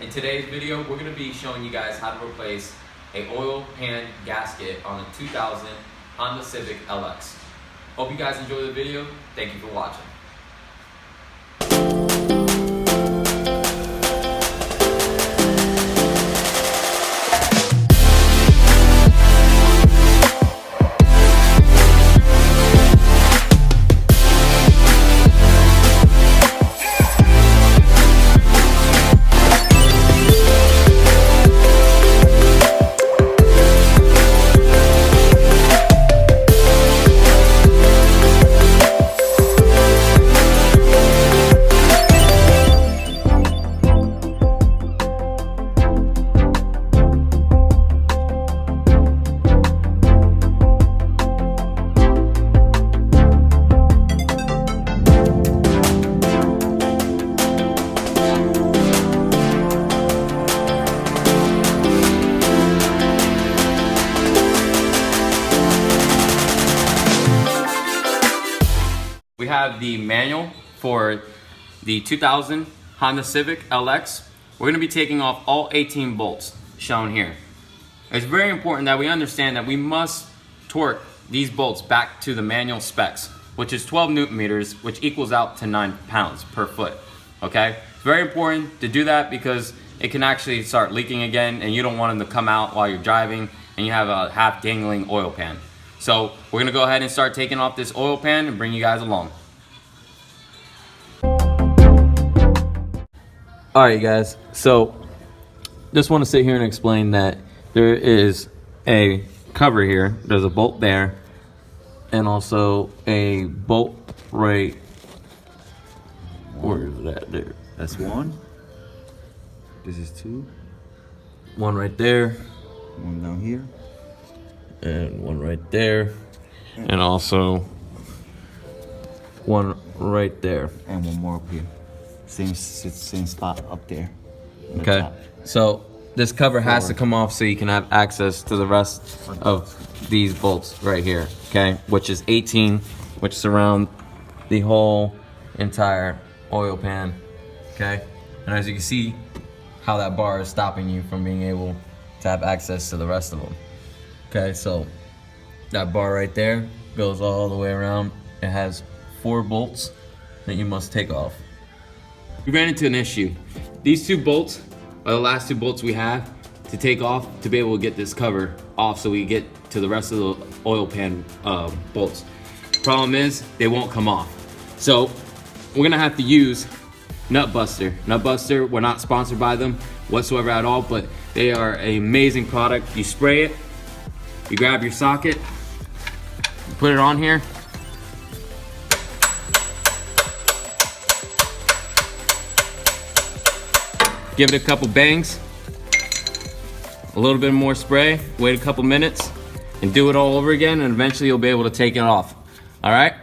In today's video, we're going to be showing you guys how to replace an oil pan gasket on a 2000 Honda Civic LX. Hope you guys enjoy the video. Thank you for watching. We have the manual for the 2000 Honda Civic LX. We're going to be taking off all 18 bolts shown here. It's very important that we understand that we must torque these bolts back to the manual specs, which is 12 Newton meters, which equals out to 9 pounds per foot. Okay? It's very important to do that because it can actually start leaking again, and you don't want them to come out while you're driving and you have a half dangling oil pan. So we're gonna go ahead and start taking off this oil pan and bring you guys along. All right, guys, so just want to sit here and explain that there is a cover here. There's a bolt there and also a bolt right, where is that there? That's one. This is two. One right there. One down here. And one right there, and also one right there, and one more up here. Same spot up there. Okay, so this cover has to come off so you can have access to the rest of these bolts right here. Okay, which is 18, which surround the whole entire oil pan. Okay, and as you can see, how that bar is stopping you from being able to have access to the rest of them. Okay, so that bar right there goes all the way around. It has 4 bolts that you must take off. We ran into an issue. These 2 bolts are the last 2 bolts we have to take off to be able to get this cover off so we get to the rest of the oil pan bolts. Problem is, they won't come off. So we're gonna have to use Nutbuster. Nutbuster, we're not sponsored by them whatsoever at all, but they are an amazing product. You spray it, you grab your socket, you put it on here. Give it a couple bangs, a little bit more spray, wait a couple minutes, and do it all over again, and eventually you'll be able to take it off. All right?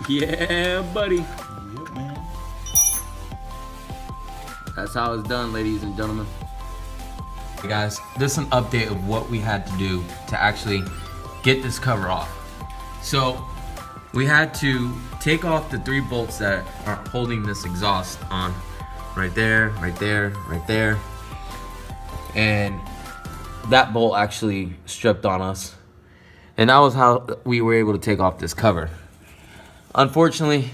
Yeah, buddy. Yep, man. That's how it's done, ladies and gentlemen. Hey guys, this is an update of what we had to do to actually get this cover off. So we had to take off the 3 bolts that are holding this exhaust on. Right there, right there, right there. And that bolt actually stripped on us. And that was how we were able to take off this cover. Unfortunately,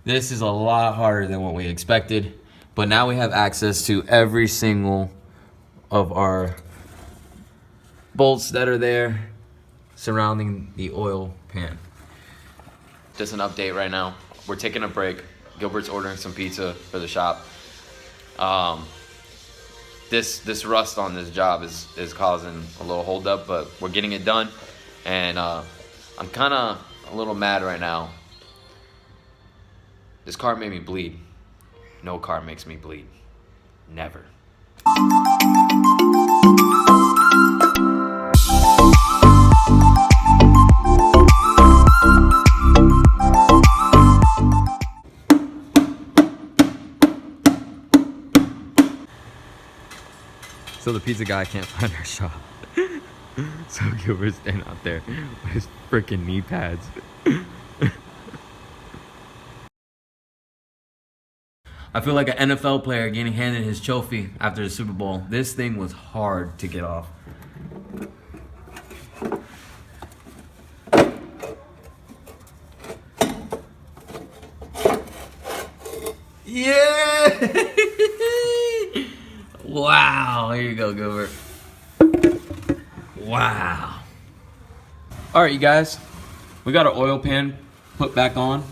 this is a lot harder than what we expected, but now we have access to every single of our bolts that are there surrounding the oil pan. Just an update right now. We're taking a break. Gilbert's ordering some pizza for the shop. This rust on this job is causing a little holdup, but we're getting it done. And I'm kind of a little mad right now. This car made me bleed. No car makes me bleed. Never. So the pizza guy can't find our shop. So Gilbert's standing out there with his freaking knee pads. I feel like an NFL player getting handed his trophy after the Super Bowl. This thing was hard to get off. Yeah! Wow, here you go, Gilbert. Wow. All right, you guys, we got our oil pan put back on.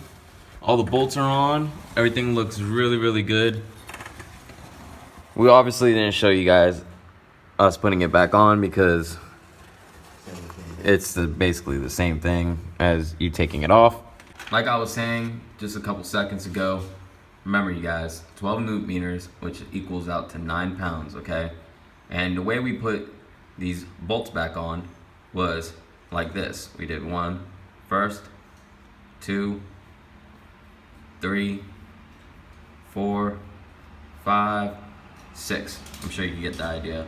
All the bolts are on. Everything looks really, really good. We obviously didn't show you guys us putting it back on because it's basically the same thing as you taking it off. Like I was saying just a couple seconds ago, remember you guys, 12 newton meters, which equals out to 9 pounds, okay? And the way we put these bolts back on was like this. We did 1 first, 2, 3, 4, 5, 6. I'm sure you can get the idea.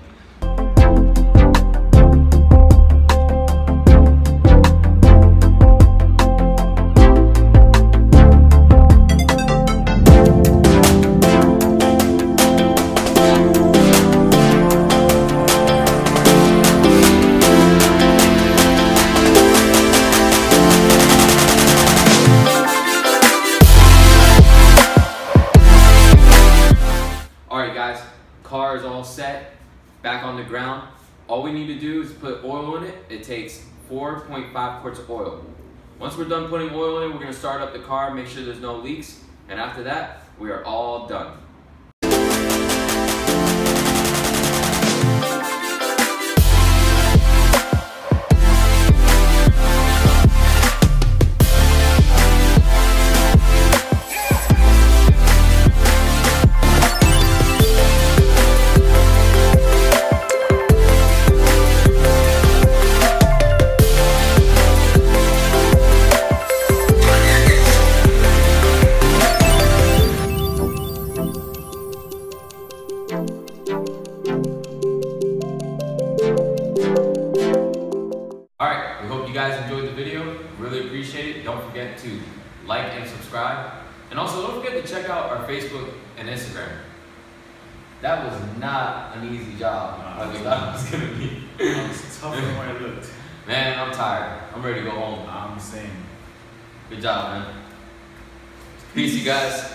Car is all set, back on the ground. All we need to do is put oil in it. It takes 4.5 quarts of oil. Once we're done putting oil in it, we're gonna start up the car, make sure there's no leaks, and after that, we are all done. Alright, we hope you guys enjoyed the video. Really appreciate it. Don't forget to like and subscribe. And also don't forget to check out our Facebook and Instagram. That was not an easy job like we thought it was going to be. It was tougher than what it looked. Man, I'm tired. I'm ready to go home. I'm saying. Good job, man. Peace, you guys.